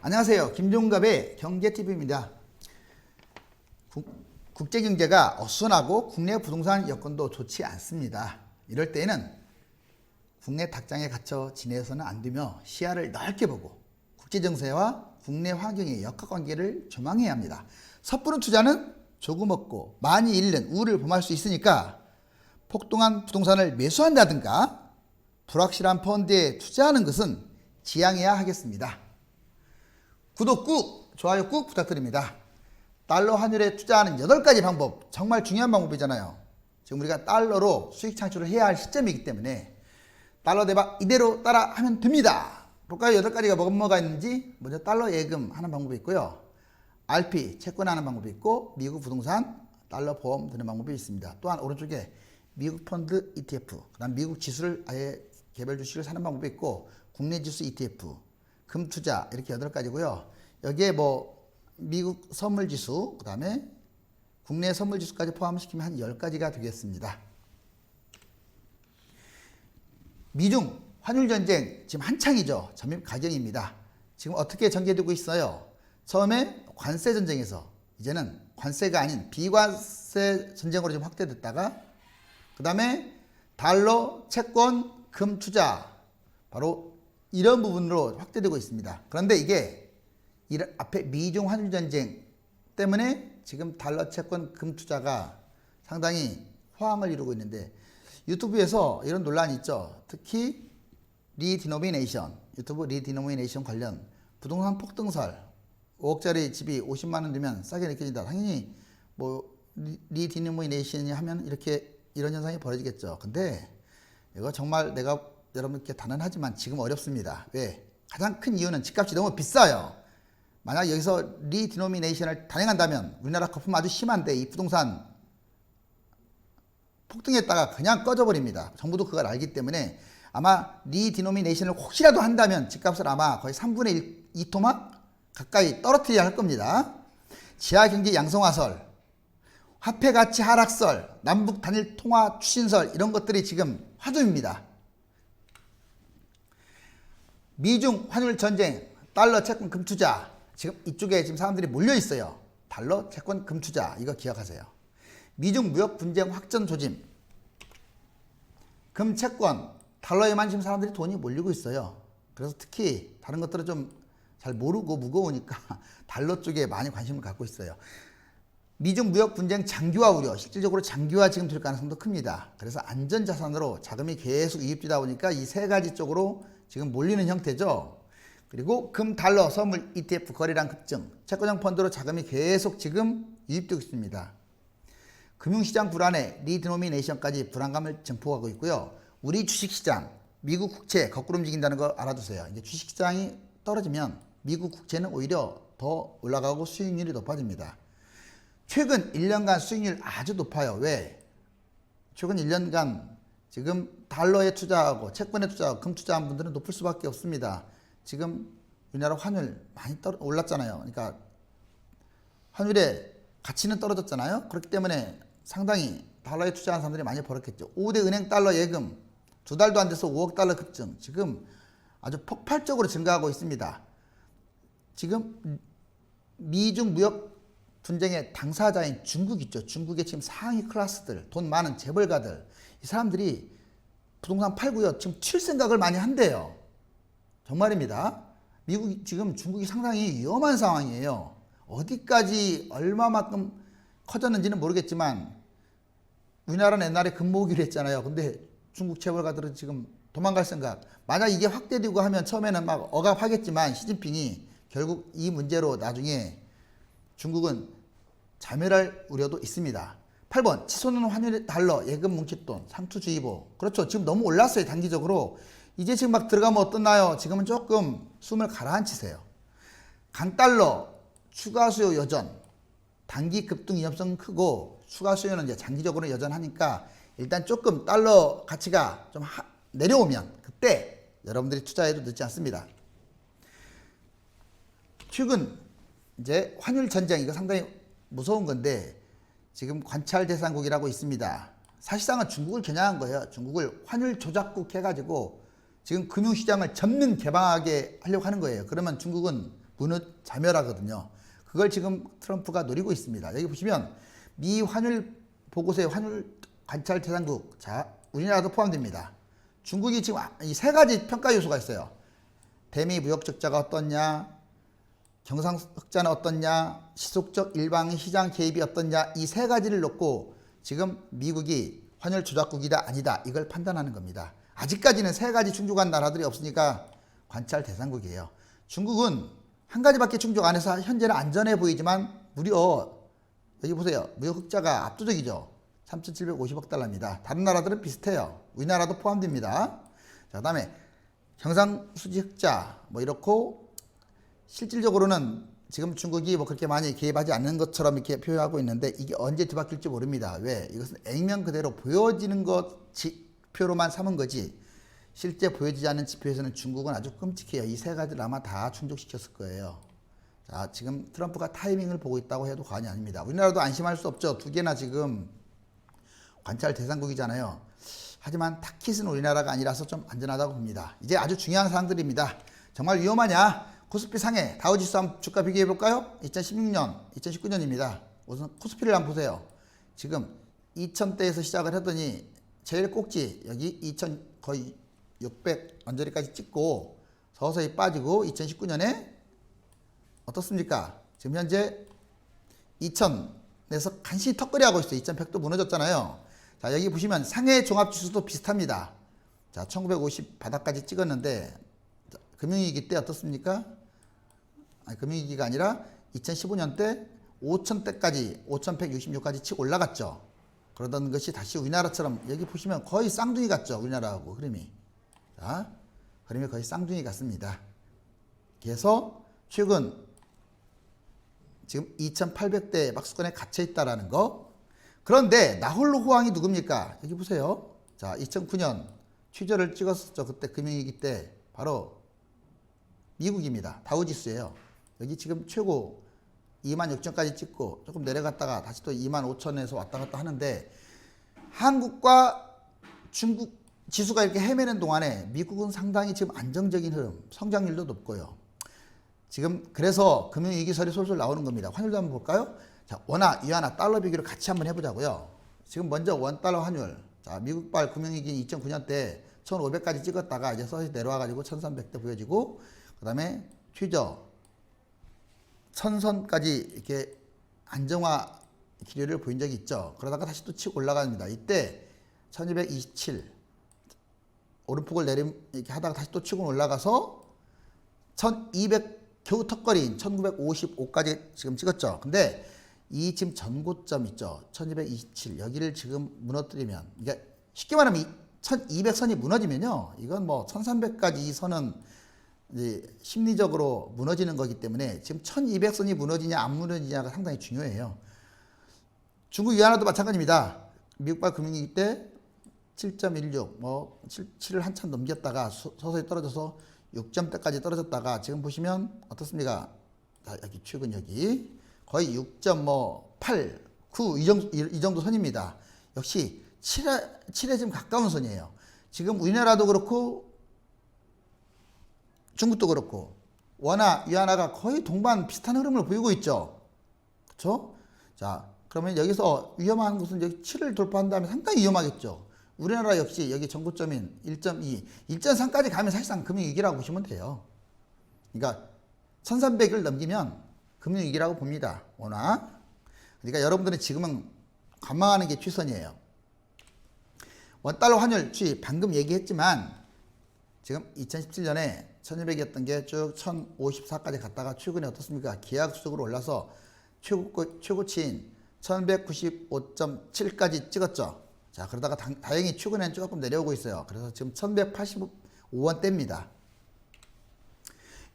안녕하세요. 김종갑의 경제TV입니다. 국제경제가 어수선하고 국내 부동산 여건도 좋지 않습니다. 이럴 때에는 국내 닭장에 갇혀 지내서는 안 되며 시야를 넓게 보고 국제정세와 국내 환경의 역학관계를 조망해야 합니다. 섣부른 투자는 조금 얻고 많이 잃는 우를 범할 수 있으니까 폭등한 부동산을 매수한다든가 불확실한 펀드에 투자하는 것은 지양해야 하겠습니다. 구독 꾹, 좋아요 꾹 부탁드립니다. 달러 환율에 투자하는 8가지 방법, 정말 중요한 방법이잖아요. 지금 우리가 달러로 수익 창출을 해야 할 시점이기 때문에 달러 대박 이대로 따라 하면 됩니다. 볼까요? 8가지가 뭐가 있는지. 먼저 달러 예금 하는 방법이 있고요. RP 채권하는 방법이 있고, 미국 부동산 달러 보험 드는 방법이 있습니다. 또한 오른쪽에 미국 펀드 ETF, 그다음 미국 지수를 아예 개별 주식을 사는 방법이 있고, 국내 지수 ETF, 금 투자, 이렇게 8가지고요. 여기에 미국 선물 지수, 그 다음에 국내 선물 지수까지 포함시키면 한 10가지가 되겠습니다. 미중 환율 전쟁 지금 한창이죠. 점입 과정입니다. 지금 어떻게 전개되고 있어요? 처음에 관세 전쟁에서 이제는 관세가 아닌 비관세 전쟁으로 좀 확대됐다가, 그 다음에 달러, 채권, 금 투자, 바로 이런 부분으로 확대되고 있습니다. 그런데 이게 앞에 미중 환율 전쟁 때문에 지금 달러, 채권, 금 투자가 상당히 호황을 이루고 있는데, 유튜브에서 이런 논란이 있죠. 특히 리디노미네이션, 유튜브 리디노미네이션 관련 부동산 폭등설, 5억짜리 집이 50만 원 되면 싸게 느껴진다. 당연히 리디노미네이션이 하면 이런 현상이 벌어지겠죠. 근데 이거 정말 내가 여러분께 단언하지만 지금 어렵습니다. 왜? 가장 큰 이유는 집값이 너무 비싸요. 만약 여기서 리디노미네이션을 단행한다면 우리나라 거품 아주 심한데 이 부동산 폭등했다가 그냥 꺼져버립니다. 정부도 그걸 알기 때문에 아마 리디노미네이션을 혹시라도 한다면 집값을 아마 거의 3분의 1, 2토막 가까이 떨어뜨려야 할 겁니다. 지하경제 양성화설, 화폐가치 하락설, 남북 단일 통화 추진설, 이런 것들이 지금 화두입니다. 미중 환율 전쟁, 달러, 채권, 금 투자, 지금 이쪽에 지금 사람들이 몰려 있어요. 달러, 채권, 금 투자, 이거 기억하세요. 미중 무역 분쟁 확전 조짐, 금, 채권, 달러에만 지금 사람들이 돈이 몰리고 있어요. 그래서 특히 다른 것들은 좀 잘 모르고 무거우니까 달러 쪽에 많이 관심을 갖고 있어요. 미중 무역 분쟁 장기화 우려, 실질적으로 장기화 지금 될 가능성도 큽니다. 그래서 안전자산으로 자금이 계속 유입되다 보니까 이 3가지 쪽으로 지금 몰리는 형태죠. 그리고 금, 달러, 선물, ETF 거래량 급증, 채권형 펀드로 자금이 계속 지금 유입되고 있습니다. 금융시장 불안에 리디노미네이션까지 불안감을 증폭하고 있고요. 우리 주식시장, 미국 국채 거꾸로 움직인다는 거 알아두세요. 이제 주식시장이 떨어지면 미국 국채는 오히려 더 올라가고 수익률이 높아집니다. 최근 1년간 수익률 아주 높아요. 왜? 최근 1년간 지금 달러에 투자하고 채권에 투자하고 금 투자한 분들은 높을 수밖에 없습니다. 지금 우리나라 환율 많이 올랐잖아요. 그러니까 환율의 가치는 떨어졌잖아요. 그렇기 때문에 상당히 달러에 투자한 사람들이 많이 벌었겠죠. 5대 은행 달러 예금 2달도 안 돼서 5억 달러 급증, 지금 아주 폭발적으로 증가하고 있습니다. 지금 미중 무역 분쟁의 당사자인 중국 있죠. 중국의 지금 상위 클래스들, 돈 많은 재벌가들, 이 사람들이 부동산 팔고요. 지금 튈 생각을 많이 한대요. 정말입니다. 미국이 지금 중국이 상당히 위험한 상황이에요. 어디까지 얼마만큼 커졌는지는 모르겠지만 우리나라는 옛날에 금모으기로 했잖아요. 근데 중국 재벌가들은 지금 도망갈 생각. 만약 이게 확대되고 하면 처음에는 막 억압하겠지만 시진핑이 결국 이 문제로 나중에 중국은 자멸할 우려도 있습니다. 8번 치솟는 환율 달러 예금 뭉칫돈 상투주의보. 그렇죠. 지금 너무 올랐어요. 단기적으로. 이제 지금 막 들어가면 어떠나요? 지금은 조금 숨을 가라앉히세요. 강달러 추가 수요 여전. 단기 급등 위험성은 크고 추가 수요는 이제 장기적으로 여전하니까 일단 조금 달러 가치가 좀 내려오면 그때 여러분들이 투자해도 늦지 않습니다. 최근 이제 환율 전쟁, 이거 상당히 무서운 건데 지금 관찰 대상국이라고 있습니다. 사실상은 중국을 겨냥한 거예요. 중국을 환율 조작국 해가지고 지금 금융시장을 전면 개방하게 하려고 하는 거예요. 그러면 중국은 자멸하거든요. 그걸 지금 트럼프가 노리고 있습니다. 여기 보시면 미 환율 보고서의 환율 관찰 대상국, 자 우리나라도 포함됩니다. 중국이 지금 이 세 가지 평가 요소가 있어요. 대미 무역 적자가 어떻냐, 경상 흑자는 어떻냐, 지속적 일방의 시장 개입이 어떻냐, 이 세 가지를 놓고 지금 미국이 환율 조작국이다 아니다 이걸 판단하는 겁니다. 아직까지는 세 가지 충족한 나라들이 없으니까 관찰 대상국이에요. 중국은 한 가지밖에 충족 안 해서 현재는 안전해 보이지만 무려 여기 보세요. 무역 흑자가 압도적이죠. 3,750억 달러입니다. 다른 나라들은 비슷해요. 우리나라도 포함됩니다. 자, 그다음에 경상수지 흑자 뭐 이렇고 실질적으로는 지금 중국이 뭐 그렇게 많이 개입하지 않는 것처럼 이렇게 표현하고 있는데 이게 언제 뒤바뀔지 모릅니다. 왜? 이것은 액면 그대로 보여지는 것 지표로만 삼은 거지 실제 보여지지 않는 지표에서는 중국은 아주 끔찍해요. 이 세 가지를 아마 다 충족시켰을 거예요. 자, 지금 트럼프가 타이밍을 보고 있다고 해도 과언이 아닙니다. 우리나라도 안심할 수 없죠. 두 개나 지금 관찰 대상국이잖아요. 하지만 타깃은 우리나라가 아니라서 좀 안전하다고 봅니다. 이제 아주 중요한 사항들입니다. 정말 위험하냐? 코스피 상해 다우지수 한번 주가 비교해 볼까요? 2016년, 2019년입니다. 우선 코스피를 한번 보세요. 지금 2000대에서 시작을 하더니 제일 꼭지 여기 2000 거의 600 언저리까지 찍고 서서히 빠지고 2019년에 어떻습니까? 지금 현재 2000에서 간신히 턱걸이 하고 있어요. 2100도 무너졌잖아요. 자, 여기 보시면 상해 종합지수도 비슷합니다. 자, 1950 바닥까지 찍었는데 금융위기 때 어떻습니까? 아니, 금융위기가 아니라 2015년 때 5000대까지 5166까지 치고 올라갔죠. 그러던 것이 다시 우리나라처럼 여기 보시면 거의 쌍둥이 같죠. 우리나라하고 흐름이. 자, 흐름이 거의 쌍둥이 같습니다. 그래서 최근 지금 2800대 박스권에 갇혀 있다라는 거. 그런데 나홀로 호황이 누굽니까? 여기 보세요. 자, 2009년 취저를 찍었었죠. 그때 금융위기 때 바로 미국입니다. 다우지수예요. 여기 지금 최고 26,000까지 찍고 조금 내려갔다가 다시 또 25,000에서 왔다 갔다 하는데 한국과 중국 지수가 이렇게 헤매는 동안에 미국은 상당히 지금 안정적인 흐름, 성장률도 높고요. 지금 그래서 금융위기설이 솔솔 나오는 겁니다. 환율도 한번 볼까요? 자, 원화, 위안화, 달러 비교를 같이 한번 해보자고요. 지금 먼저 원달러 환율. 자, 미국발 금융위기 2009년 때 1,500까지 찍었다가 이제 서서히 내려와가지고 1,300대 보여지고 그 다음에 퓨저 천선까지 이렇게 안정화 기류를 보인 적이 있죠. 그러다가 다시 또 치고 올라갑니다. 이때 1227 오름폭을 이렇게 하다가 다시 또 치고 올라가서 1200 겨우 턱걸이인 1955까지 지금 찍었죠. 근데 이 지금 전고점 있죠. 1227 여기를 지금 무너뜨리면 이게 쉽게 말하면 1200선이 무너지면요. 이건 뭐 1300까지 이 선은 이제 심리적으로 무너지는 거기 때문에 지금 1200선이 무너지냐 안 무너지냐가 상당히 중요해요. 중국 위안화도 마찬가지입니다. 미국발 금융위기 때 7.16, 뭐 7을 한참 넘겼다가 서서히 떨어져서 6점대까지 떨어졌다가 지금 보시면 어떻습니까? 자, 여기 최근 여기 거의 6.8, 9 이 정도 선입니다. 역시 7에 좀 가까운 선이에요. 지금 우리나라도 그렇고 중국도 그렇고 원화, 위안화가 거의 동반 비슷한 흐름을 보이고 있죠. 그렇죠? 자, 그러면 여기서 위험한 것은 여기 7을 돌파한 다음에 상당히 위험하겠죠. 우리나라 역시 여기 전고점인 1.2, 1.3까지 가면 사실상 금융위기라고 보시면 돼요. 그러니까 1300을 넘기면 금융위기라고 봅니다. 원화. 그러니까 여러분들은 지금은 관망하는 게 최선이에요. 원달러 환율 추이 방금 얘기했지만 지금 2017년에 1200이었던 게 쭉 1054까지 갔다가 최근에 어떻습니까? 기하급수적으로 올라서 최고치인 1195.7까지 찍었죠. 자, 그러다가 다행히 최근에는 조금 내려오고 있어요. 그래서 지금 1185원대입니다.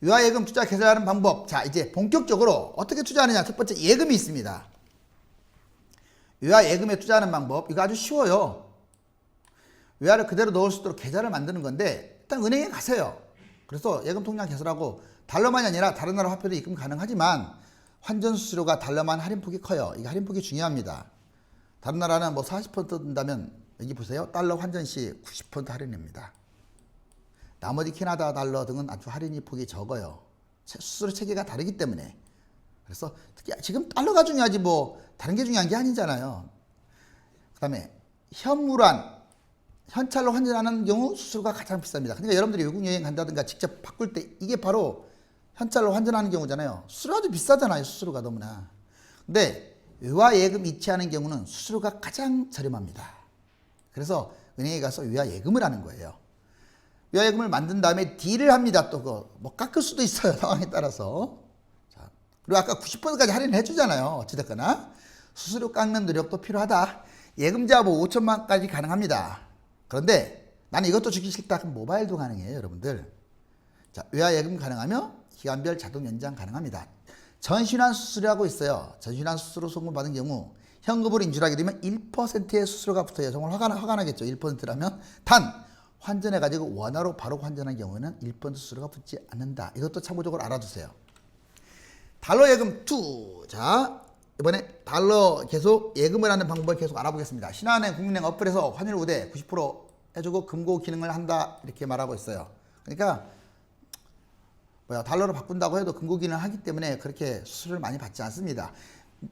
유아예금 투자 계산하는 방법. 자, 이제 본격적으로 어떻게 투자하느냐. 첫 번째 예금이 있습니다. 유아예금에 투자하는 방법. 이거 아주 쉬워요. 유아를 그대로 넣을 수 있도록 계좌를 만드는 건데 일단 은행에 가세요. 그래서 예금 통장 개설하고 달러만이 아니라 다른 나라 화폐도 입금 가능하지만 환전 수수료가 달러만 할인폭이 커요. 이게 할인폭이 중요합니다. 다른 나라는 뭐 40% 든다면 여기 보세요. 달러 환전 시 90% 할인입니다. 나머지 캐나다 달러 등은 아주 할인이 폭이 적어요. 수수료 체계가 다르기 때문에. 그래서 특히 지금 달러가 중요하지 뭐 다른 게 중요한 게 아니잖아요. 그다음에 현찰로 환전하는 경우 수수료가 가장 비쌉니다. 그러니까 여러분들이 외국 여행 간다든가 직접 바꿀 때 이게 바로 현찰로 환전하는 경우잖아요. 수수료 아주 비싸잖아요. 수수료가 너무나. 근데 외화 예금 이체하는 경우는 수수료가 가장 저렴합니다. 그래서 은행에 가서 외화 예금을 하는 거예요. 외화 예금을 만든 다음에 딜을 합니다. 또 뭐 깎을 수도 있어요. 상황에 따라서. 자, 그리고 아까 90%까지 할인을 해주잖아요. 어찌됐거나 수수료 깎는 노력도 필요하다. 예금자 뭐 5천만까지 가능합니다. 그런데 나는 이것도 주기 싫다. 그럼 모바일도 가능해요, 여러분들. 자, 외화 예금 가능하며 기간별 자동 연장 가능합니다. 전신환 수수료라고 있어요. 전신환 수수료 송금받은 경우 현금으로 인출하게 되면 1%의 수수료가 붙어요. 정말 화가 나겠죠. 1%라면 단 환전해가지고 원화로 바로 환전한 경우에는 1% 수수료가 붙지 않는다. 이것도 참고적으로 알아두세요. 달러 예금 2. 자, 이번에 달러 계속 예금을 하는 방법을 계속 알아보겠습니다. 신한은행 국민은행 어플에서 환율 우대 90% 해주고 금고 기능을 한다 이렇게 말하고 있어요. 그러니까 달러로 바꾼다고 해도 금고 기능을 하기 때문에 그렇게 수수료를 많이 받지 않습니다.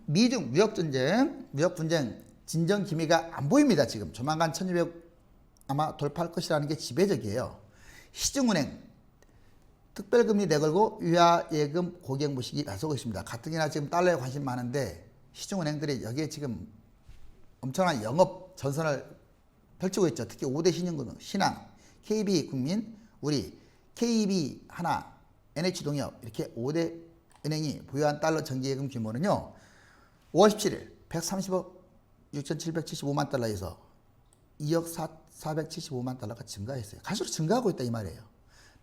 미중 무역 분쟁 진정 기미가 안 보입니다. 지금 조만간 1200 아마 돌파할 것이라는 게 지배적이에요. 시중은행 특별금리 내걸고 위화 예금 고객 모시기 나서고 있습니다. 가뜩이나 지금 달러에 관심 많은데 시중은행들이 여기에 지금 엄청난 영업 전선을 펼치고 있죠. 특히 5대 신용금융, 신한, KB국민, 우리, KB 하나, NH동협 이렇게 5대 은행이 보유한 달러 정기예금 규모는요. 5월 17일 130억 6,775만 달러에서 2억 475만 달러가 증가했어요. 갈수록 증가하고 있다 이 말이에요.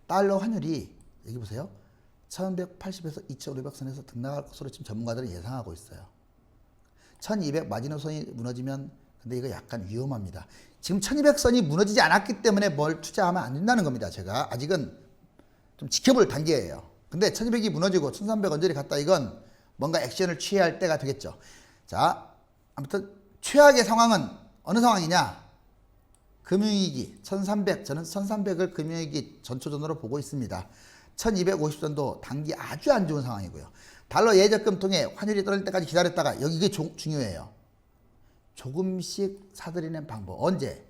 달러 환율이 여기 보세요. 1180에서 2500선에서 등락할 것으로 지금 전문가들은 예상하고 있어요. 1200 마지노선이 무너지면 근데 이거 약간 위험합니다. 지금 1200선이 무너지지 않았기 때문에 뭘 투자하면 안 된다는 겁니다. 제가 아직은 좀 지켜볼 단계예요. 근데 1200이 무너지고 1300 언저리 갔다 이건 뭔가 액션을 취해야 할 때가 되겠죠. 자, 아무튼 최악의 상황은 어느 상황이냐? 금융위기 1300, 저는 1300을 금융위기 전초전으로 보고 있습니다. 1250선도 단기 아주 안 좋은 상황이고요. 달러 예적금 통해 환율이 떨어질 때까지 기다렸다가 여기 이게 중요해요. 조금씩 사들이는 방법. 언제?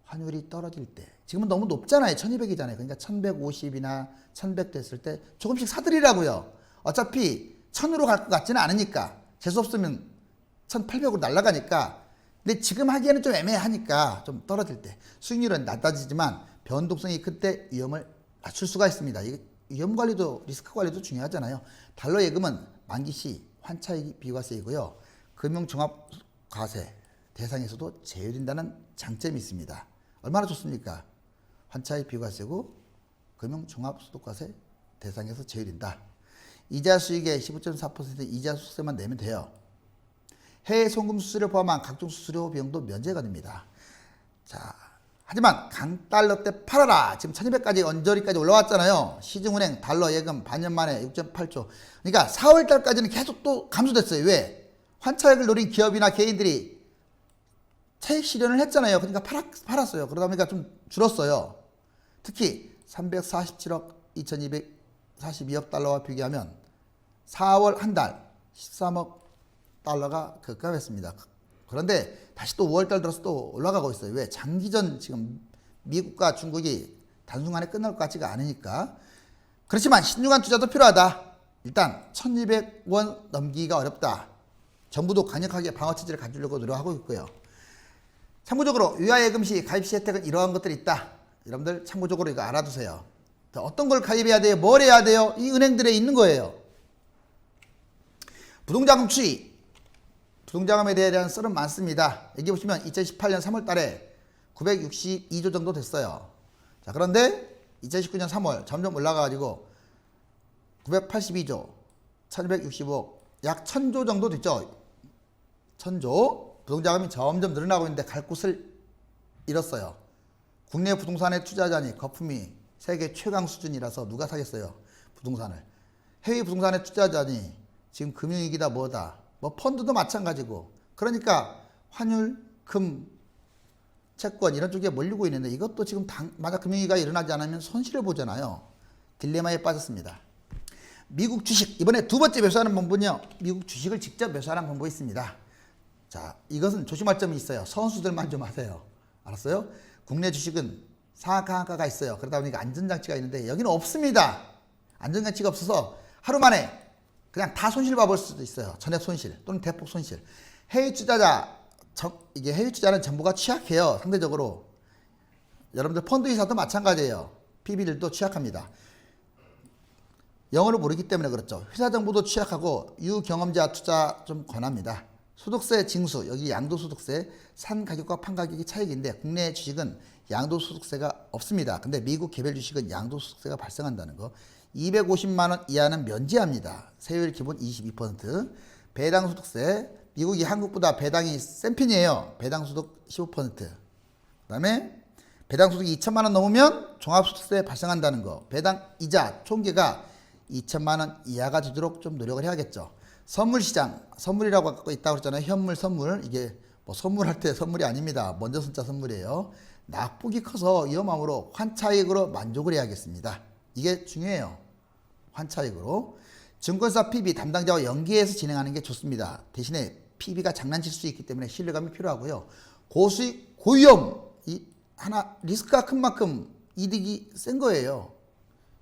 환율이 떨어질 때. 지금은 너무 높잖아요. 1200이잖아요. 그러니까 1150이나 1100 됐을 때 조금씩 사들이라고요. 어차피 1000으로 갈 것 같지는 않으니까. 재수 없으면 1800으로 날아가니까. 근데 지금 하기에는 좀 애매하니까 좀 떨어질 때. 수익률은 낮아지지만 변동성이 그때 위험을 낮출 수가 있습니다. 위험 관리도 리스크 관리도 중요하잖아요. 달러 예금은 만기 시 환차익 비과세이고요. 금융종합과세 대상에서도 제외된다는 장점이 있습니다. 얼마나 좋습니까? 환차익 비과세고 금융종합소득과세 대상에서 제외된다. 이자 수익의 15.4% 이자 수익세만 내면 돼요. 해외 송금 수수료 포함한 각종 수수료 비용도 면제가 됩니다. 자, 하지만 강달러 때 팔아라. 지금 1200까지 언저리까지 올라왔잖아요. 시중은행 달러 예금 반년 만에 6.8조. 그러니까 4월 달까지는 계속 또 감소됐어요. 왜? 환차익을 노린 기업이나 개인들이 차익 실현을 했잖아요. 그러니까 팔았어요. 그러다 보니까 좀 줄었어요. 특히 347억 2242억 달러와 비교하면 4월 한 달 13억 달러가 급감했습니다. 그런데 다시 또 5월달 들어서 또 올라가고 있어요. 왜? 장기전 지금 미국과 중국이 단순간에 끝날 것 같지가 않으니까. 그렇지만 신중한 투자도 필요하다. 일단 1200원 넘기기가 어렵다. 정부도 강력하게 방어체제를 가지려고 노력하고 있고요. 참고적으로 위화예금 시 가입 시 혜택은 이러한 것들이 있다. 여러분들 참고적으로 이거 알아두세요. 어떤 걸 가입해야 돼요? 뭘 해야 돼요? 이 은행들에 있는 거예요. 부동자금 추이. 부동자금에 대한 썰은 많습니다. 여기 보시면 2018년 3월 달에 962조 정도 됐어요. 자, 그런데 2019년 3월 점점 올라가가지고 982조, 1265억, 약 1000조 정도 됐죠. 1000조. 부동자금이 점점 늘어나고 있는데 갈 곳을 잃었어요. 국내 부동산에 투자하자니 거품이 세계 최강 수준이라서 누가 사겠어요. 부동산을. 해외 부동산에 투자하자니 지금 금융위기다 뭐다. 뭐 펀드도 마찬가지고. 그러니까 환율, 금, 채권 이런 쪽에 몰리고 있는데 이것도 지금 만약 금융위기가 일어나지 않으면 손실을 보잖아요. 딜레마에 빠졌습니다. 미국 주식 이번에 두 번째 매수하는 방법은요. 미국 주식을 직접 매수하는 방법이 있습니다. 자, 이것은 조심할 점이 있어요. 선수들만 좀 하세요. 알았어요? 국내 주식은 상한가 하한가가 있어요. 그러다 보니까 안전장치가 있는데 여기는 없습니다. 안전장치가 없어서 하루 만에 그냥 다 손실 봐볼 수도 있어요. 전액 손실 또는 대폭 손실. 해외 투자자 이게 해외 투자는 정보가 취약해요. 상대적으로 여러분들 펀드 회사도 마찬가지예요. PB들도 취약합니다. 영어를 모르기 때문에 그렇죠. 회사 정보도 취약하고 유경험자 투자 좀 권합니다. 소득세 징수, 여기 양도소득세, 산 가격과 판 가격이 차익인데 국내 주식은 양도소득세가 없습니다. 근데 미국 개별 주식은 양도소득세가 발생한다는 거. 250만 원 이하는 면제합니다. 세율 기본 22%. 배당 소득세, 미국이 한국보다 배당이 센 편이에요. 배당 소득 15%. 그 다음에 배당 소득이 2천만 원 넘으면 종합소득세 발생한다는 거. 배당 이자 총계가 2천만 원 이하가 되도록 좀 노력을 해야겠죠. 선물 시장, 선물이라고 갖고 있다고 그랬잖아요. 현물 선물. 이게 뭐 선물할 때 선물이 아닙니다. 먼저 선자 선물이에요. 낙폭이 커서 위험함으로 환차익으로 만족을 해야겠습니다. 이게 중요해요. 환차익으로. 증권사 PB 담당자와 연계해서 진행하는 게 좋습니다. 대신에 PB가 장난칠 수 있기 때문에 신뢰감이 필요하고요. 고수익, 고위험. 이 하나 리스크가 큰 만큼 이득이 센 거예요.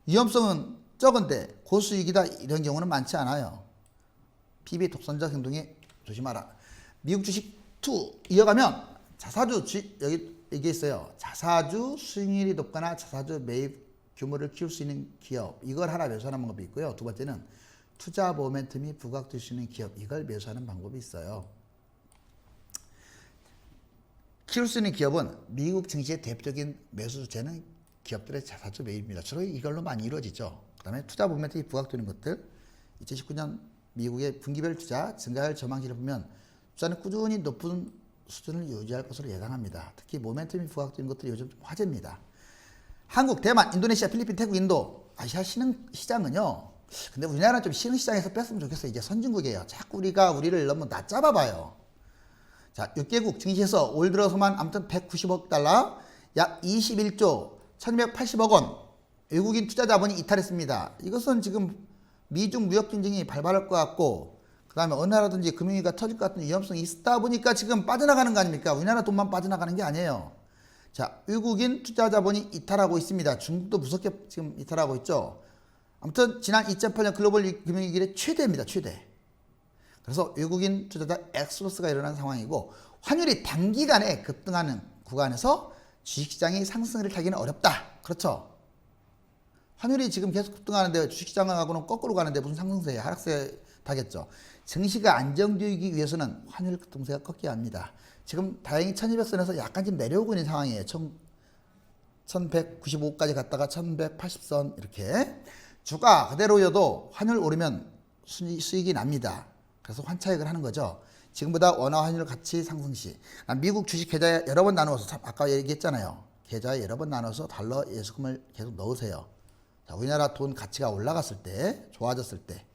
위험성은 적은데 고수익이다 이런 경우는 많지 않아요. PB 독선적 행동에 조심하라. 미국 주식 2 이어가면 자사주 여기 이게 있어요. 자사주 수익률이 높거나 자사주 매입 규모를 키울 수 있는 기업 이걸 하나 매수하는 방법이 있고요. 두 번째는 투자 모멘텀이 부각될 수 있는 기업 이걸 매수하는 방법이 있어요. 키울 수 있는 기업은 미국 증시의 대표적인 매수 주체는 기업들의 자사주 매입입니다. 주로 이걸로 많이 이루어지죠. 그 다음에 투자 모멘텀이 부각되는 것들 2019년 미국의 분기별 투자 증가율 전망치를 보면 투자는 꾸준히 높은 수준을 유지할 것으로 예상합니다. 특히 모멘텀이 부각되는 것들이 요즘 좀 화제입니다. 한국, 대만, 인도네시아, 필리핀, 태국, 인도 아시아 시장은요. 근데 우리나라는 좀 시장에서 뺐으면 좋겠어요. 이제 선진국이에요. 자꾸 우리를 너무 낮잡아봐요. 자, 6개국 증시에서 올 들어서만 아무튼 190억 달러, 약 21조 1280억 원 외국인 투자 자본이 이탈했습니다. 이것은 지금 미중 무역竞争이 발발할 것 같고 그 다음에 어느 나라든지 금융위기가 터질 것 같은 위험성이 있다 보니까 지금 빠져나가는 거 아닙니까? 우리나라 돈만 빠져나가는 게 아니에요. 자, 외국인 투자 자본이 이탈하고 있습니다. 중국도 무섭게 지금 이탈하고 있죠. 아무튼 지난 2008년 글로벌 금융위기의 최대입니다. 최대. 그래서 외국인 투자자 엑소더스가 일어난 상황이고 환율이 단기간에 급등하는 구간에서 주식시장이 상승을 타기는 어렵다. 그렇죠. 환율이 지금 계속 급등하는데 주식시장하고는 거꾸로 가는데 무슨 상승세, 하락세 타겠죠. 증시가 안정되기 위해서는 환율 급등세가 꺾여야 합니다. 지금 다행히 1200선에서 약간 좀 내려오고 있는 상황이에요. 1195까지 갔다가 1180선 이렇게. 주가 그대로여도 환율 오르면 수익이 납니다. 그래서 환차익을 하는 거죠. 지금보다 원화 환율 가치 상승 시 미국 주식 계좌에 여러 번 나누어서 아까 얘기했잖아요. 계좌에 여러 번 나눠서 달러 예수금을 계속 넣으세요. 자, 우리나라 돈 가치가 올라갔을 때, 좋아졌을 때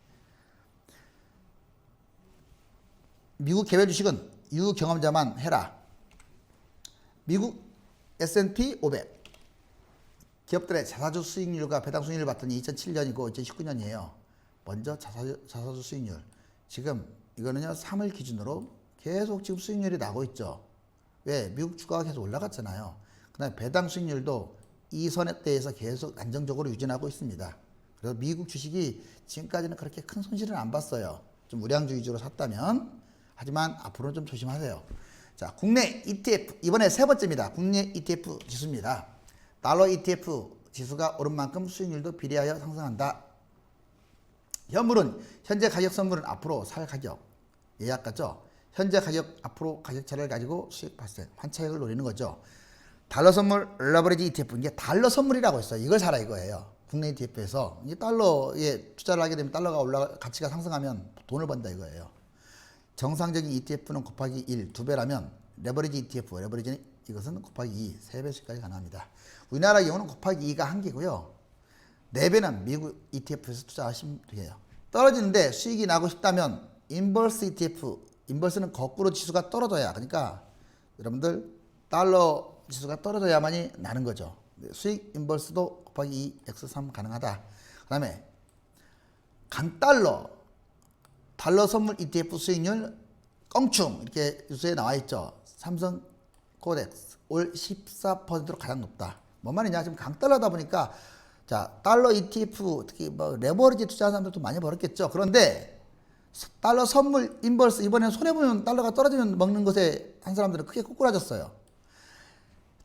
미국 개별 주식은 유경험자만 해라. 미국 S&P 500 기업들의 자사주 수익률과 배당 수익률을 봤더니 2007년이고 2019년이에요. 먼저 자사주 수익률 지금 이거는요 3월 기준으로 계속 지금 수익률이 나고 있죠. 왜? 미국 주가가 계속 올라갔잖아요. 그 다음에 배당 수익률도 이 선대에서 계속 안정적으로 유지하고 있습니다. 그래서 미국 주식이 지금까지는 그렇게 큰 손실은 안 봤어요. 좀 우량주 위주로 샀다면. 하지만 앞으로는 좀 조심하세요. 자, 국내 ETF 이번에 세 번째입니다. 국내 ETF 지수입니다. 달러 ETF 지수가 오른 만큼 수익률도 비례하여 상승한다. 현물은 현재 가격 선물은 앞으로 살 가격 예약 같죠. 현재 가격 앞으로 가격차를 가지고 수익 발생 환차익을 노리는 거죠. 달러 선물 레버리지 ETF 이게 달러 선물이라고 있어요. 이걸 사라 이거예요. 국내 ETF에서 이 달러에 투자를 하게 되면 달러가 가치가 상승하면 돈을 번다 이거예요. 정상적인 ETF는 곱하기 1, 2배라면 레버리지 ETF, 레버리지는 이것은 곱하기 2, 3배씩까지 가능합니다. 우리나라 경우는 곱하기 2가 한계고요. 4배는 미국 ETF에서 투자하시면 돼요. 떨어지는데 수익이 나고 싶다면 인버스 ETF, 인버스는 거꾸로 지수가 떨어져야 그러니까 여러분들 달러 지수가 떨어져야만이 나는 거죠. 수익 인버스도 곱하기 2, x3 가능하다. 그 다음에 강달러 달러 선물 ETF 수익률 껑충 이렇게 뉴스에 나와 있죠. 삼성 코덱스 올 14%로 가장 높다. 뭔 말이냐? 지금 강달러다 보니까 자 달러 ETF 특히 뭐 레버리지 투자하는 사람들도 많이 벌었겠죠. 그런데 달러 선물 인버스 이번에 손해 보면 달러가 떨어지면 먹는 것에 한 사람들은 크게 꼬꾸라졌어요.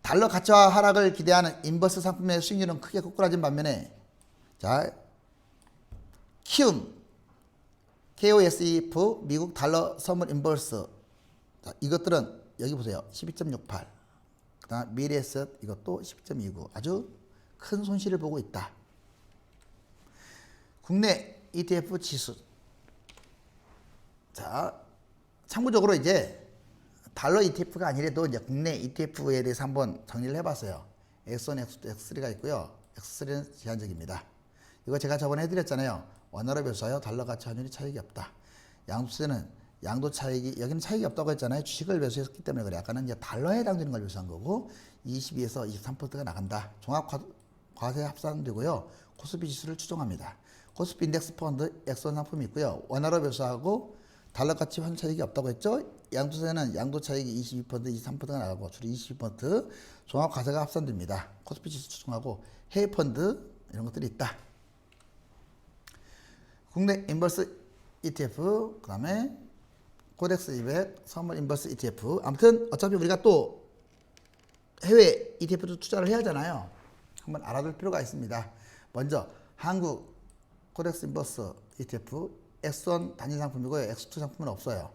달러 가치화 하락을 기대하는 인버스 상품의 수익률은 크게 꼬꾸라진 반면에 자 키움 KOSEF 미국 달러 선물 인버스 자, 이것들은 여기 보세요. 12.68 그다음 미래에셋 이것도 12.29 아주 큰 손실을 보고 있다. 국내 ETF 지수 자 참고적으로 이제 달러 ETF가 아니래도 이제 국내 ETF에 대해서 한번 정리를 해봤어요. X1, X2, X3가 있고요. X3는 제한적입니다. 이거 제가 저번에 해드렸잖아요. 원화로 묘사하여 달러 가치 환율이 차익이 없다. 양도세는 양도 차익이 여기는 차익이 없다고 했잖아요. 주식을 매수했기 때문에 그래. 아까는 이제 달러에 해당되는 걸 묘사한 거고 22에서 23%가 나간다. 종합 과세 합산되고요. 코스피 지수를 추정합니다. 코스피 인덱스 펀드 X1 상품이 있고요. 원화로 묘사하고 달러 가치 환율 차익이 없다고 했죠. 양도세는 양도 차익이 22%, 23%가 나가고 주로 22% 종합 과세가 합산됩니다. 코스피 지수 추정하고 해외 펀드 이런 것들이 있다. 국내 인버스 ETF 그다음에 코덱스 200 선물 인버스 ETF 아무튼 어차피 우리가 또 해외 ETF도 투자를 해야 하잖아요. 한번 알아둘 필요가 있습니다. 먼저 한국 코덱스 인버스 ETF X1 단위 상품이고요. X2 상품은 없어요.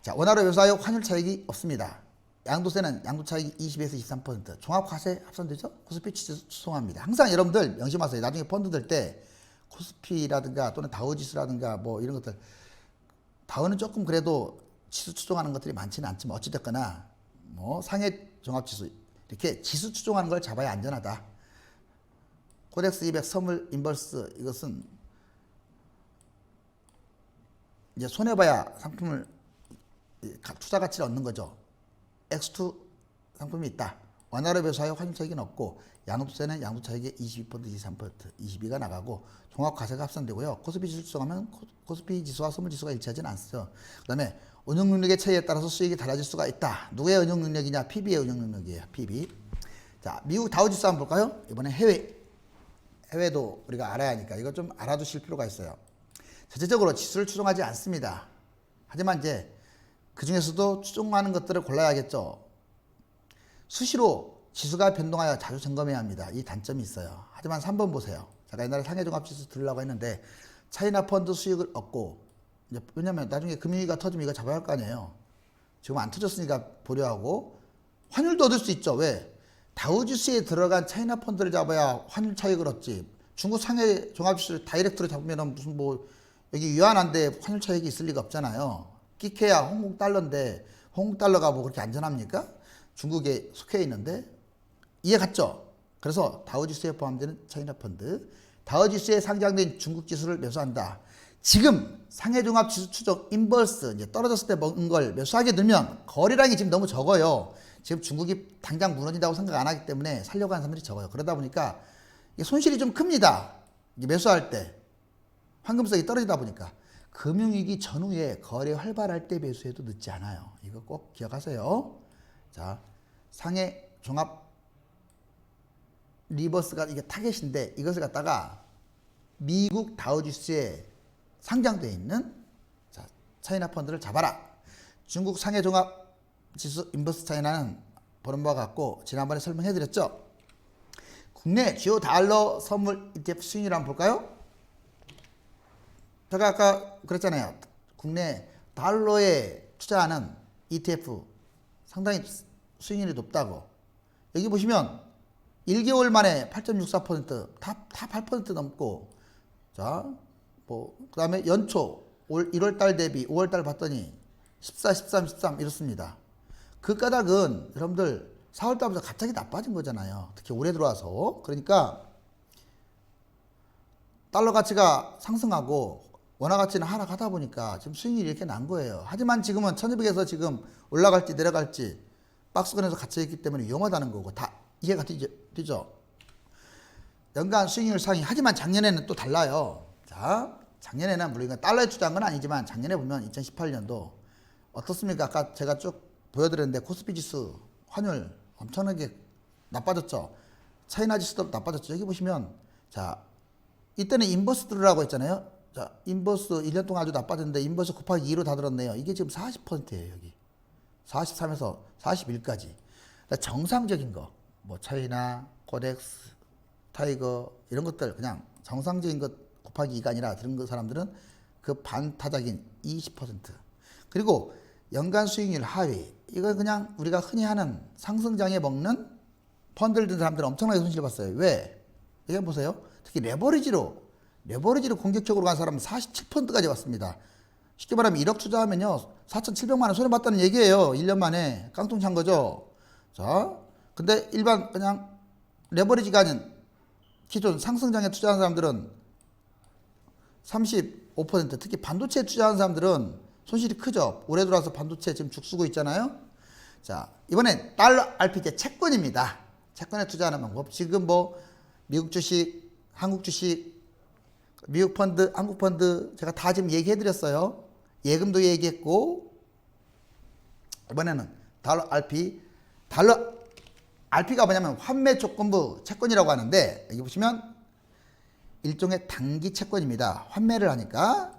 자, 원화로 묘사하여 환율 차익이 없습니다. 양도세는 양도 차익이 20에서 23%. 종합 과세 합산되죠? 코스피 지수 추정합니다. 항상 여러분들 명심하세요. 나중에 펀드 들 때 코스피라든가 또는 다우 지수라든가 뭐 이런 것들 다우는 조금 그래도 지수 추정하는 것들이 많지는 않지만 어찌됐거나 뭐 상해 종합 지수 이렇게 지수 추정하는 걸 잡아야 안전하다. 코덱스 200 선물 인버스 이것은 이제 손해봐야 상품을 투자 가치를 얻는 거죠. X2 상품이 있다. 원화로 묘사하여 환율 차익은 없고 양도세는 양도 차익의 22%, 23%, 22가 나가고 종합 과세가 합산되고요. 코스피 지수 추정하면 코스피 지수와 선물 지수가 일치하지는 않죠. 그다음에 운용 능력의 차이에 따라서 수익이 달라질 수가 있다. 누구의 운용 능력이냐? PB의 운용 능력이에요. PB. 자, 미국 다우 지수 한번 볼까요? 이번에 해외도 우리가 알아야 하니까 이거 좀 알아두실 필요가 있어요. 전체적으로 지수를 추정하지 않습니다. 하지만 이제 그 중에서도 추정하는 것들을 골라야겠죠. 수시로 지수가 변동하여 자주 점검해야 합니다. 이 단점이 있어요. 하지만 3번 보세요. 제가 옛날에 상해종합지수 들으려고 했는데 차이나 펀드 수익을 얻고 왜냐면 나중에 금융위기가 터지면 이거 잡아야 할 거 아니에요. 지금 안 터졌으니까 보려하고 환율도 얻을 수 있죠. 왜? 다우지수에 들어간 차이나 펀드를 잡아야 환율 차익을 얻지. 중국 상해 종합지수를 다이렉트로 잡으면 무슨 뭐 여기 유한한데 환율 차익이 있을 리가 없잖아요. 끼케야 홍콩 달러인데 홍콩 달러가 뭐 그렇게 안전합니까? 중국에 속해 있는데 이해 갔죠? 그래서 다우지수에 포함되는 차이나 펀드, 다우지수에 상장된 중국 지수를 매수한다. 지금 상해종합지수 추적 인버스 이제 떨어졌을 때 먹은 걸 매수하게 되면 거래량이 지금 너무 적어요. 지금 중국이 당장 무너진다고 생각 안 하기 때문에 살려고 하는 사람들이 적어요. 그러다 보니까 손실이 좀 큽니다. 매수할 때 황금성이 떨어지다 보니까 금융위기 전후에 거래 활발할 때 매수해도 늦지 않아요. 이거 꼭 기억하세요. 자, 상해 종합 리버스가 이게 타겟인데 이것을 갖다가 미국 다우지수에 상장되어 있는 자, 차이나 펀드를 잡아라. 중국 상해 종합 지수 인버스 차이나는 보는 바와 같고 지난번에 설명해 드렸죠. 국내 주요 달러 선물 ETF 수익률 한번 볼까요? 제가 아까 그랬잖아요. 국내 달러에 투자하는 ETF 상당히 수익률이 높다고. 여기 보시면 1개월 만에 8.64% 다 8% 넘고 자, 뭐 그다음에 연초 올 1월 달 대비 5월 달 봤더니 14, 13, 13 이렇습니다. 그 까닭은 여러분들 4월 달부터 갑자기 나빠진 거잖아요. 특히 올해 들어와서. 그러니까 달러 가치가 상승하고 원화 가치는 하락하다 보니까 지금 수익률이 이렇게 난 거예요. 하지만 지금은 1200에서 지금 올라갈지 내려갈지 박스권에서 갇혀있기 때문에 위험하다는 거고 다 이해가 되죠? 연간 수익률 상위. 하지만 작년에는 또 달라요. 자, 작년에는 물론 달러에 투자한 건 아니지만 작년에 보면 2018년도 어떻습니까? 아까 제가 쭉 보여드렸는데 코스피 지수 환율 엄청나게 나빠졌죠. 차이나 지수도 나빠졌죠. 여기 보시면 자 이때는 인버스 들으라고 했잖아요. 자 인버스 1년 동안 아주 나빠졌는데 인버스 곱하기 2로 다 들었네요. 이게 지금 40%예요. 여기 43에서 41까지. 그러니까 정상적인 거 뭐 차이나 코덱스 타이거 이런 것들 그냥 정상적인 것 곱하기 2가 아니라 들은 그 사람들은 그 반타작인 20%. 그리고 연간 수익률 하위. 이건 그냥 우리가 흔히 하는 상승장에 먹는 펀드를 든 사람들은 엄청나게 손실 봤어요. 왜? 이거 보세요. 특히 레버리지로 공격적으로 간 사람은 47%까지 왔습니다. 쉽게 말하면 1억 투자하면요 4,700만 원 손해봤다는 얘기예요. 1년 만에 깡통 찬 거죠. 자, 근데 일반 그냥 레버리지가 아닌 기존 상승장에 투자한 사람들은 35%, 특히 반도체에 투자한 사람들은 손실이 크죠. 올해 들어와서 반도체 지금 죽쓰고 있잖아요. 자, 이번엔 달러 RPJ 채권입니다. 채권에 투자하는 방법. 지금 뭐 미국 주식, 한국 주식, 미국 펀드, 한국 펀드 제가 다 지금 얘기해 드렸어요. 예금도 얘기했고 이번에는 달러 RP가 뭐냐면 환매 조건부 채권이라고 하는데 여기 보시면 일종의 단기 채권입니다. 환매를 하니까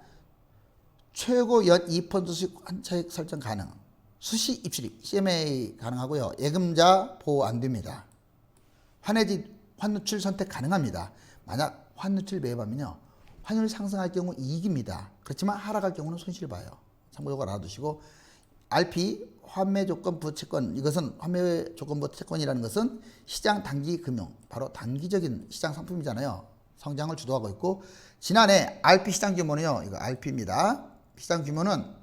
최고 연 2% 수익 환차익 설정 가능. 수시 입출입 CMA 가능하고요. 예금자 보호 안 됩니다. 환누출 선택 가능합니다. 만약 환누출 매입하면요. 환율 상승할 경우 이익입니다. 그렇지만 하락할 경우는 손실 봐요. 참고적으로 알아두시고 RP 환매 조건부 채권 이것은 환매 조건부 채권이라는 것은 시장 단기 금융 바로 단기적인 시장 상품이잖아요. 성장을 주도하고 있고 지난해 RP 시장 규모는요. 이거 RP입니다. 시장 규모는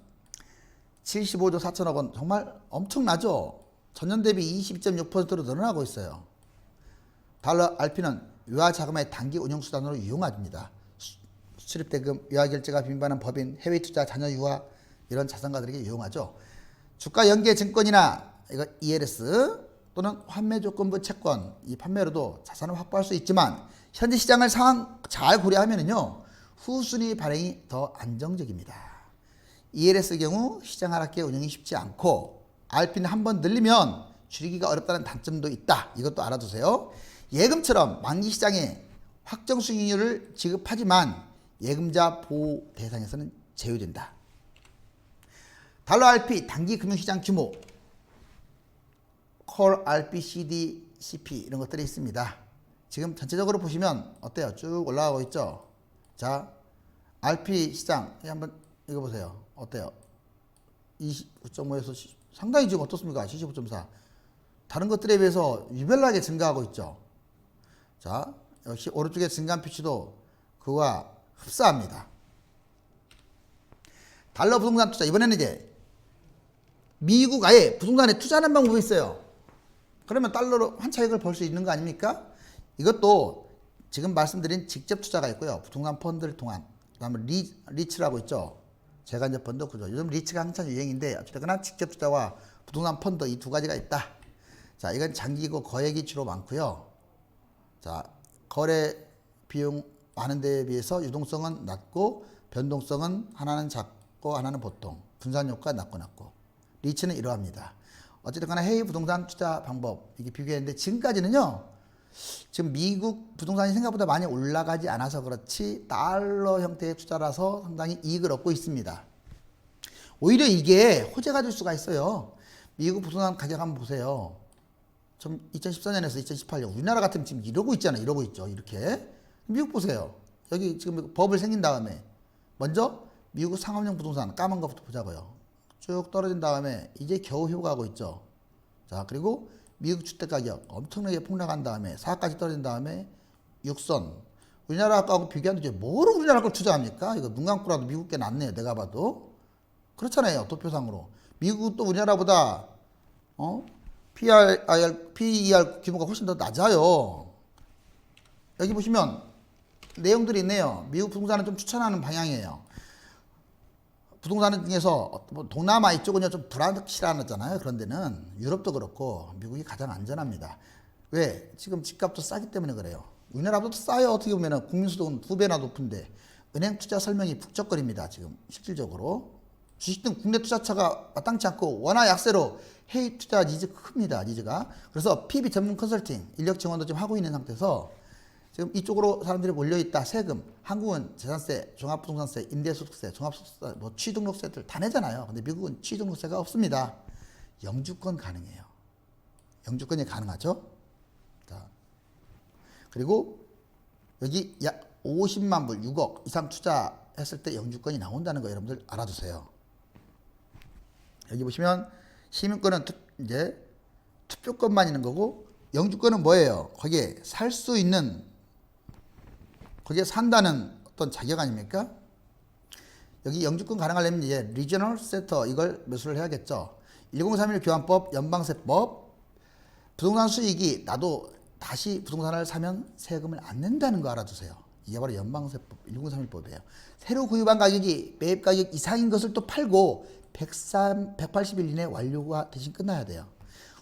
75조 4천억 원 정말 엄청나죠. 전년 대비 22.6%로 늘어나고 있어요. 달러 RP는 유아 자금의 단기 운용 수단으로 이용합니다. 수출입대금, 유아 결제가 빈번한 법인, 해외 투자, 자녀 유아 이런 자산가들에게 이용하죠. 주가 연계 증권이나 이거 ELS 또는 환매 조건부 채권 이 판매로도 자산을 확보할 수 있지만 현재 시장을 상황 잘 고려하면은요 후순위 발행이 더 안정적입니다. ELS 경우 시장 하락기에 운영이 쉽지 않고 RP는 한번 늘리면 줄이기가 어렵다는 단점도 있다. 이것도 알아두세요. 예금처럼 만기 시장에 확정 수익률을 지급하지만 예금자 보호 대상에서는 제외된다. 달러 RP 단기 금융시장 규모 콜 RP, CD, CP 이런 것들이 있습니다. 지금 전체적으로 보시면 어때요? 쭉 올라가고 있죠? 자, RP 시장 한번 읽어보세요. 어때요? 29.5에서 상당히 지금 어떻습니까? 75.4. 다른 것들에 비해서 유별나게 증가하고 있죠. 자, 역시 오른쪽에 증가한 표시도 그와 흡사합니다. 달러 부동산 투자 이번에는 이제 미국 아예 부동산에 투자하는 방법이 있어요. 그러면 달러로 환차익을 벌 수 있는 거 아닙니까? 이것도 지금 말씀드린 직접 투자가 있고요. 부동산 펀드를 통한 그다음에 리츠라고 있죠. 재간접 펀드 구조. 요즘 리츠가 한창 유행인데 어쨌거나 직접 투자와 부동산 펀드 이 두 가지가 있다. 자, 이건 장기고 거액이 주로 많고요. 자, 거래 비용 많은 데에 비해서 유동성은 낮고 변동성은 하나는 작고 하나는 보통 분산 효과 낮고 리츠는 이러합니다. 어쨌든 해외 부동산 투자 방법 이게 비교했는데 지금까지는요. 지금 미국 부동산이 생각보다 많이 올라가지 않아서 그렇지 달러 형태의 투자라서 상당히 이익을 얻고 있습니다. 오히려 이게 호재가 될 수가 있어요. 미국 부동산 가격 한번 보세요. 좀 2014년에서 2018년 우리나라 같으면 지금 이러고 있잖아요. 이러고 있죠. 이렇게. 미국 보세요. 여기 지금 버블 생긴 다음에 먼저 미국 상업용 부동산 까만 것부터 보자고요. 쭉 떨어진 다음에 이제 겨우 회복하고 있죠. 자, 그리고 미국 주택가격 엄청나게 폭락한 다음에 4까지 떨어진 다음에 6선. 우리나라하고 비교하는데 뭐로 우리나라 걸 투자합니까? 이거 눈 감고라도 미국 게 낫네요. 내가 봐도. 그렇잖아요. 도표상으로. 미국도 우리나라보다 PER 규모가 훨씬 더 낮아요. 여기 보시면 내용들이 있네요. 미국 부동산은 좀 추천하는 방향이에요. 부동산 중에서 뭐 동남아 이쪽은요 좀 불확실하잖아요. 그런 데는 유럽도 그렇고 미국이 가장 안전합니다. 왜? 지금 집값도 싸기 때문에 그래요. 우리나라보다 싸요. 어떻게 보면 국민소득은 2배나 높은데 은행 투자 설명이 북적거립니다. 지금 실질적으로. 주식 등 국내 투자처가 마땅치 않고 원화 약세로 해외 투자 니즈 큽니다. 니즈가. 그래서 PB 전문 컨설팅, 인력 지원도 좀 하고 있는 상태에서 지금 이쪽으로 사람들이 몰려있다. 세금, 한국은 재산세, 종합부동산세, 임대소득세, 종합소득세, 뭐 취등록세들 다 내잖아요. 근데 미국은 취등록세가 없습니다. 영주권 가능해요. 영주권이 가능하죠. 자, 그리고 여기 약 50만 불, 6억 이상 투자했을 때 영주권이 나온다는 거 여러분들 알아두세요. 여기 보시면 시민권은 이제 투표권만 있는 거고 영주권은 뭐예요? 거기에 살 수 있는, 거기에 산다는 어떤 자격 아닙니까? 여기 영주권 가능하려면 이제 리저널 센터 이걸 매수를 해야겠죠. 1031 교환법, 연방세법, 부동산 수익이 나도 다시 부동산을 사면 세금을 안 낸다는 거 알아두세요. 이게 바로 연방세법 1031법이에요. 새로 구입한 가격이 매입 가격 이상인 것을 또 팔고 180일 이내 완료가 대신 끝나야 돼요.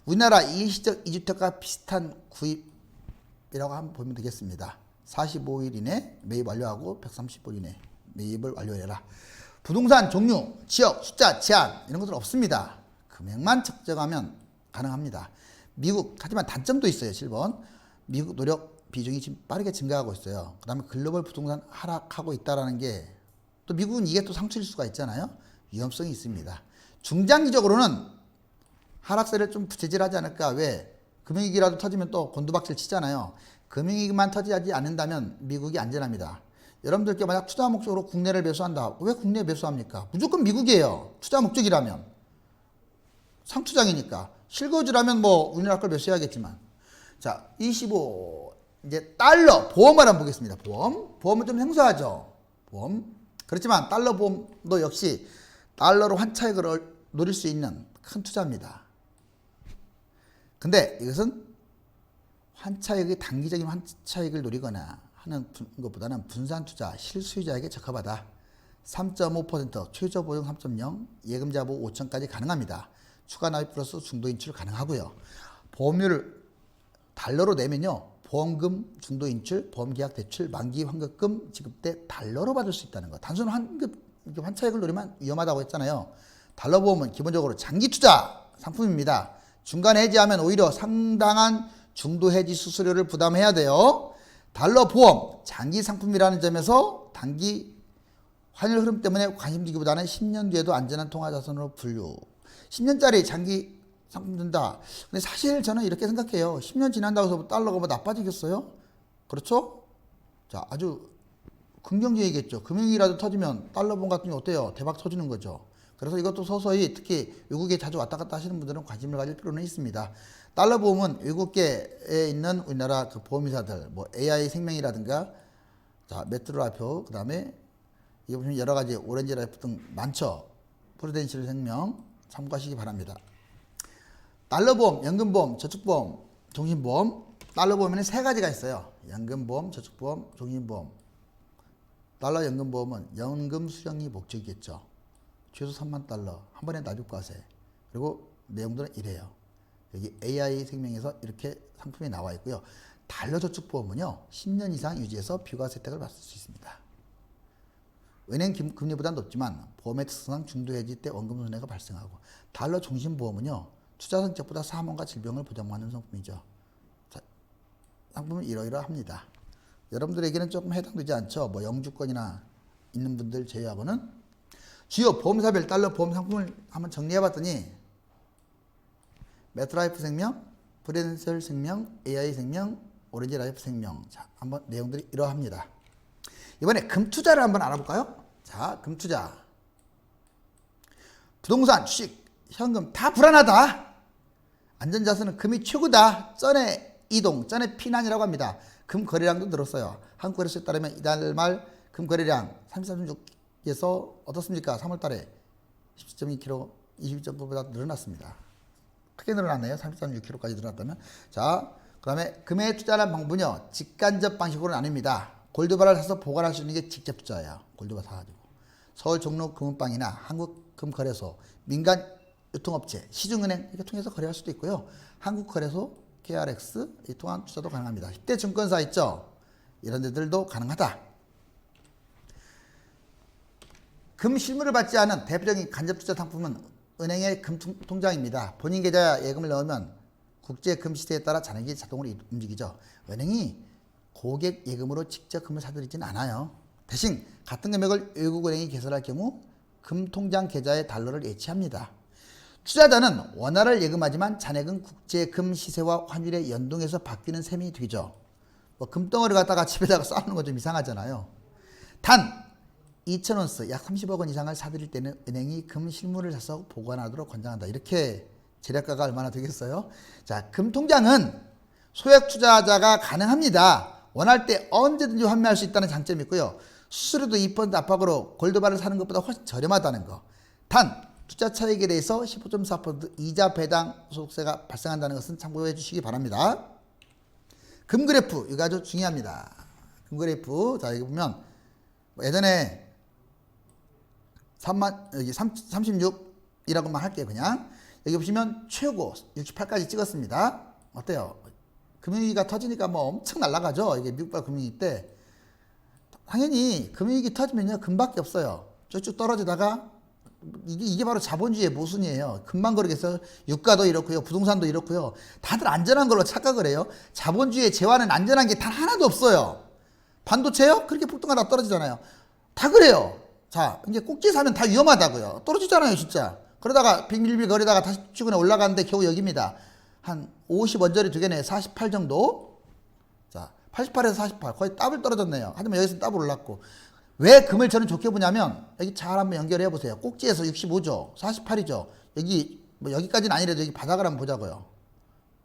우리나라 일시적 2주택과 비슷한 구입이라고 한번 보면 되겠습니다. 45일 이내 매입 완료하고 130일 이내 매입을 완료해라. 부동산 종류, 지역, 숫자, 제한 이런 것은 없습니다. 금액만 측정하면 가능합니다. 미국, 하지만 단점도 있어요. 7번. 미국 노력 비중이 지금 빠르게 증가하고 있어요. 그 다음에 글로벌 부동산 하락하고 있다는 게 또 미국은 이게 또 상처일 수가 있잖아요. 위험성이 있습니다. 중장기적으로는 하락세를 좀 부채질하지 않을까. 왜? 금융위기라도 터지면 또 곤두박질 치잖아요. 금융위기만 터지지 않는다면 미국이 안전합니다. 여러분들께 만약 투자 목적으로 국내를 매수한다. 왜 국내 매수합니까? 무조건 미국이에요. 투자 목적이라면. 상투장이니까. 실거주라면 뭐 우리나라 걸 매수해야겠지만. 자, 25 이제 달러 보험을 한번 보겠습니다. 보험은 좀 생소하죠. 보험. 그렇지만 달러 보험도 역시 달러로 환차익을 노릴 수 있는 큰 투자입니다. 근데 이것은 환차익이 단기적인 환차익을 노리거나 하는 것보다는 분산 투자, 실수요자에게 적합하다. 3.5%, 최저 보증 3.0, 예금 자부 5천까지 가능합니다. 추가 납입 플러스 중도 인출 가능하고요. 보험료를 달러로 내면요. 보험금, 중도 인출, 보험계약 대출, 만기 환급금 지급 때 달러로 받을 수 있다는 거. 단순 환차익을 노리면 위험하다고 했잖아요. 달러 보험은 기본적으로 장기 투자 상품입니다. 중간에 해지하면 오히려 상당한 중도 해지 수수료를 부담해야 돼요. 달러 보험, 장기 상품이라는 점에서 단기 환율 흐름 때문에 관심 주기보다는 10년 뒤에도 안전한 통화 자산으로 분류. 10년짜리 장기 상품 든다. 근데 사실 저는 이렇게 생각해요. 10년 지난다고 해서 달러가 뭐 나빠지겠어요? 그렇죠? 자, 아주 긍정적이겠죠. 금융위기라도 터지면 달러 보험 같은 게 어때요? 대박 터지는 거죠. 그래서 이것도 서서히 특히 외국에 자주 왔다 갔다 하시는 분들은 관심을 가질 필요는 있습니다. 달러 보험은 외국계에 있는 우리나라 그 보험회사들, 뭐 AI 생명이라든가, 자, 메트로라이프, 그 다음에 이거 보시면 여러 가지 오렌지 라이프 등 많죠. 프루덴셜 생명 참고하시기 바랍니다. 달러 보험, 연금보험, 저축보험, 종신보험. 달러 보험에는 세 가지가 있어요. 연금보험, 저축보험, 종신보험. 달러 연금보험은 연금 수령이 목적이겠죠. 최소 3만 달러, 한 번에 납입과세. 그리고 내용들은 이래요. 여기 AI 생명에서 이렇게 상품이 나와 있고요. 달러 저축보험은요, 10년 이상 유지해서 비과세 혜택을 받을 수 있습니다. 은행 금리보다 높지만 보험의 특성상 중도 해지 때 원금 손해가 발생하고, 달러 종신보험은요, 투자 성격보다 사망과 질병을 보장받는 상품이죠. 자, 상품은 이러이러합니다. 여러분들에게는 조금 해당되지 않죠. 뭐 영주권이나 있는 분들 제외하고는. 주요 보험사별 달러 보험 상품을 한번 정리해봤더니 메트라이프 생명, 프루덴셜 생명, AI 생명, 오렌지 라이프 생명. 자, 한번 내용들이 이러합니다. 이번에 금투자를 한번 알아볼까요? 자, 금투자. 부동산, 주식, 현금 다 불안하다. 안전자산은 금이 최고다. 전의 이동, 전의 피난이라고 합니다. 금 거래량도 늘었어요. 한국거래소에 따르면 이달 말 금 거래량 33.6에서 어떻습니까? 3월달에 17.2kg, 22.9보다 늘어났습니다. 크게 늘어났네요. 33.6kg까지 늘어났다면. 자, 그 다음에 금에 투자하는 방법은요, 직간접 방식으로 나뉩니다. 골드바를 사서 보관할 수 있는 게 직접 투자예요. 골드바 사가지고. 서울 종로 금은방이나 한국금거래소, 민간 유통업체, 시중은행 이렇게 통해서 거래할 수도 있고요. 한국거래소, KRX 이 통한 투자도 가능합니다. 10대 증권사 있죠? 이런 데들도 가능하다. 금 실물을 받지 않은 대표적인 간접 투자 상품은 은행의 금 통장입니다. 본인 계좌에 예금을 넣으면 국제 금 시세에 따라 잔액이 자동으로 움직이죠. 은행이 고객 예금으로 직접 금을 사들이진 않아요. 대신 같은 금액을 외국 은행이 개설할 경우 금 통장 계좌에 달러를 예치합니다. 투자자는 원화를 예금하지만 잔액은 국제 금 시세와 환율에 연동해서 바뀌는 셈이 되죠. 뭐 금덩어리 갖다가 집에다가 쌓는 건 좀 이상하잖아요. 단 2,000원스 약 30억 원 이상을 사들일 때는 은행이 금 실물을 사서 보관하도록 권장한다. 이렇게 재량가가 얼마나 되겠어요? 자, 금 통장은 소액 투자자가 가능합니다. 원할 때 언제든지 환매할 수 있다는 장점이 있고요. 수수료도 2% 압박으로 골드바를 사는 것보다 훨씬 저렴하다는 거. 단 투자 차익에 대해서 15.4% 이자 배당 소득세가 발생한다는 것은 참고해 주시기 바랍니다. 금 그래프 이거 아주 중요합니다. 금 그래프 자 여기 보면 예전에 36이라고만 할게요. 그냥 여기 보시면 최고 68까지 찍었습니다. 어때요? 금융위기가 터지니까 뭐 엄청 날아가죠. 이게 미국발 금융위기 때 당연히 금융위기 터지면요 금밖에 없어요. 쭉쭉 떨어지다가 이게 바로 자본주의의 모순이에요. 금방 그러겠어요. 유가도 이렇고요. 부동산도 이렇고요. 다들 안전한 걸로 착각을 해요. 자본주의의 재화는 안전한 게 단 하나도 없어요. 반도체요? 그렇게 폭등하다 떨어지잖아요. 다 그래요. 자, 이제 꼭지 사면 다 위험하다고요. 떨어지잖아요, 진짜. 그러다가 빙빌빌 거리다가 다시 최근에 올라가는데 겨우 여기입니다. 한 50 언저리 두 개네, 48 정도. 자, 88에서 48 거의 더블 떨어졌네요. 하지만 여기서 더블 올랐고. 왜 금을 저는 좋게 보냐면 여기 잘 한번 연결해 보세요. 꼭지에서 65죠. 48이죠. 여기 뭐 여기까지는 아니라도 여기 바닥을 한번 보자고요.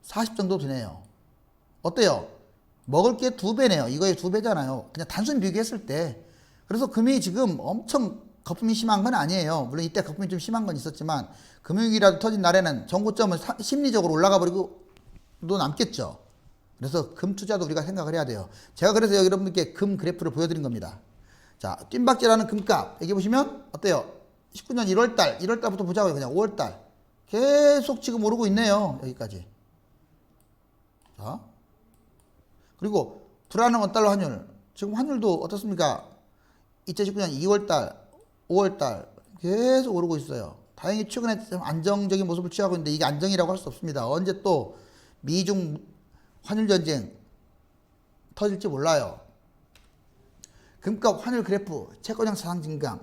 40 정도 되네요. 어때요? 먹을 게 2배네요. 이거의 2배잖아요. 그냥 단순히 비교했을 때. 그래서 금이 지금 엄청 거품이 심한 건 아니에요. 물론 이때 거품이 좀 심한 건 있었지만 금융위기라도 터진 날에는 전고점은 심리적으로 올라가 버리고 또 남겠죠. 그래서 금 투자도 우리가 생각을 해야 돼요. 제가 그래서 여러분께 금 그래프를 보여드린 겁니다. 자, 뜀박질하는 금값 여기 보시면 어때요? 19년 1월달부터 보자고요. 그냥 5월달 계속 지금 오르고 있네요. 여기까지. 자, 그리고 불안한 원달러 환율 지금 환율도 어떻습니까? 2019년 2월달 5월달 계속 오르고 있어요. 다행히 최근에 좀 안정적인 모습을 취하고 있는데 이게 안정이라고 할 수 없습니다. 언제 또 미중 환율 전쟁 터질지 몰라요. 금값 환율 그래프 채권형 사상 증강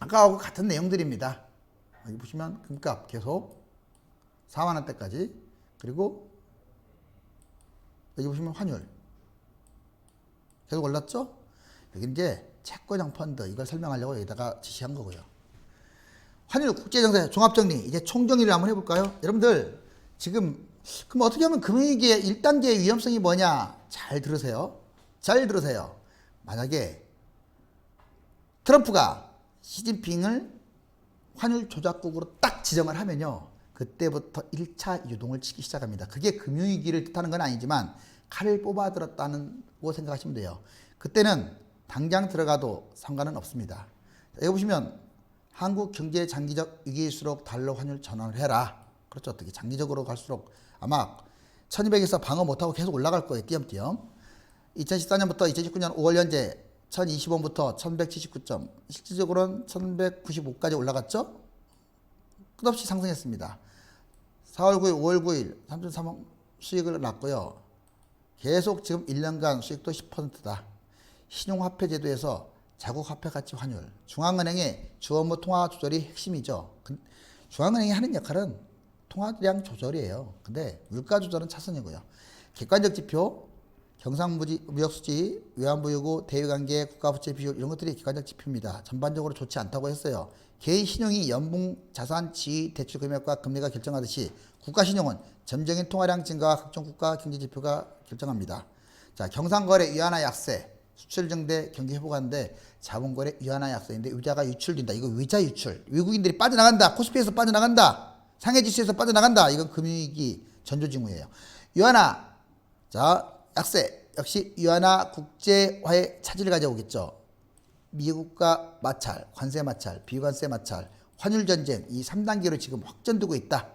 아까하고 같은 내용들입니다. 여기 보시면 금값 계속 4만원대까지 그리고 여기 보시면 환율 계속 올랐죠? 여기 이제 채권형 펀드 이걸 설명하려고 여기다가 지시한 거고요. 환율 국제정세 종합정리 이제 총정리를 한번 해볼까요? 여러분들 지금 그럼 어떻게 하면 금융위기의 1단계의 위험성이 뭐냐? 잘 들으세요. 잘 들으세요. 만약에 트럼프가 시진핑을 환율 조작국으로 딱 지정을 하면요. 그때부터 1차 유동을 치기 시작합니다. 그게 금융위기를 뜻하는 건 아니지만 칼을 뽑아들었다고 생각하시면 돼요. 그때는 당장 들어가도 상관은 없습니다. 여기 보시면 한국 경제 장기적 위기일수록 달러 환율 전환을 해라. 그렇죠. 어떻게 장기적으로 갈수록 아마 1200에서 방어 못하고 계속 올라갈 거예요. 띄엄띄엄. 2014년부터 2019년 5월 현재 1020원부터 1179점 실질적으로는 1195까지 올라갔죠. 끝없이 상승했습니다. 4월 9일 5월 9일 3.3원 수익을 났고요. 계속 지금 1년간 수익도 10%다. 신용화폐 제도에서 자국화폐 가치 환율 중앙은행의 주업무 통화 조절이 핵심이죠. 중앙은행이 하는 역할은 통화량 조절이에요. 근데 물가 조절은 차선이고요. 객관적 지표 경상무역수지, 외환보유고, 대외관계, 국가부채 비율 이런 것들이 객관적 지표입니다. 전반적으로 좋지 않다고 했어요. 개인 신용이 연봉, 자산, 지위, 대출 금액과 금리가 결정하듯이 국가신용은 점적인 통화량 증가와 각종 국가 경제지표가 결정합니다. 자, 경상거래 위안화 약세, 수출 증대, 경기 회복하는데 자본거래 위안화 약세인데 의자가 유출된다. 이거 의자 유출. 외국인들이 빠져나간다. 코스피에서 빠져나간다. 상해지수에서 빠져나간다. 이건 금융위기 전조징후예요. 위안화 자 약세 역시 위안화 국제화의 차질을 가져오겠죠. 미국과 마찰, 관세 마찰, 비관세 마찰, 환율 전쟁 이 3단계로 지금 확전되고 있다.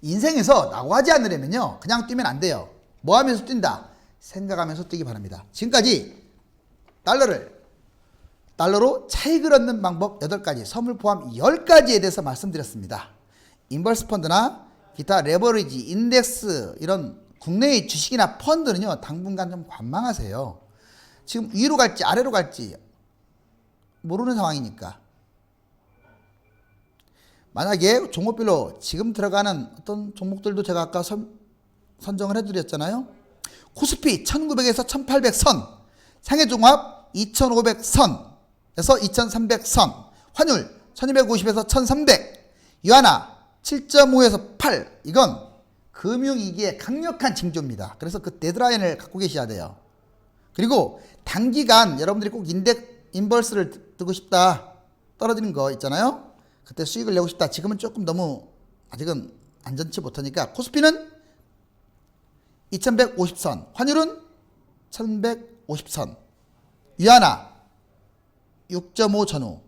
인생에서 낙오하지 않으려면요. 그냥 뛰면 안 돼요. 뭐 하면서 뛴다? 생각하면서 뛰기 바랍니다. 지금까지 달러로 차익을 얻는 방법 8가지, 선물 포함 10가지에 대해서 말씀드렸습니다. 인버스 펀드나 기타 레버리지, 인덱스 이런 국내의 주식이나 펀드는요, 당분간 좀 관망하세요. 지금 위로 갈지 아래로 갈지 모르는 상황이니까. 만약에 종목별로 지금 들어가는 어떤 종목들도 제가 아까 선정을 해드렸잖아요. 코스피 1900에서 1800선, 상해종합 2500선에서 2300선, 환율 1250에서 1300, 유한화 7.5에서 8, 이건 금융위기의 강력한 징조입니다. 그래서 그 데드라인을 갖고 계셔야 돼요. 그리고 단기간 여러분들이 꼭 인버스를 뜨고 싶다, 떨어지는 거 있잖아요. 그때 수익을 내고 싶다. 지금은 조금 너무 아직은 안전치 못하니까 코스피는 2150선, 환율은 1150선, 위안화 6.5 전후,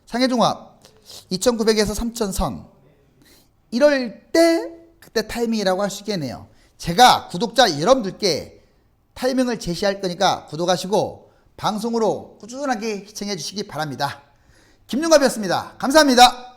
상해종합 2900에서 3000선. 이럴 때 그때 타이밍이라고 할 수 있겠네요. 제가 구독자 여러분들께 타이밍을 제시할 거니까 구독하시고 방송으로 꾸준하게 시청해 주시기 바랍니다. 김용갑이었습니다. 감사합니다.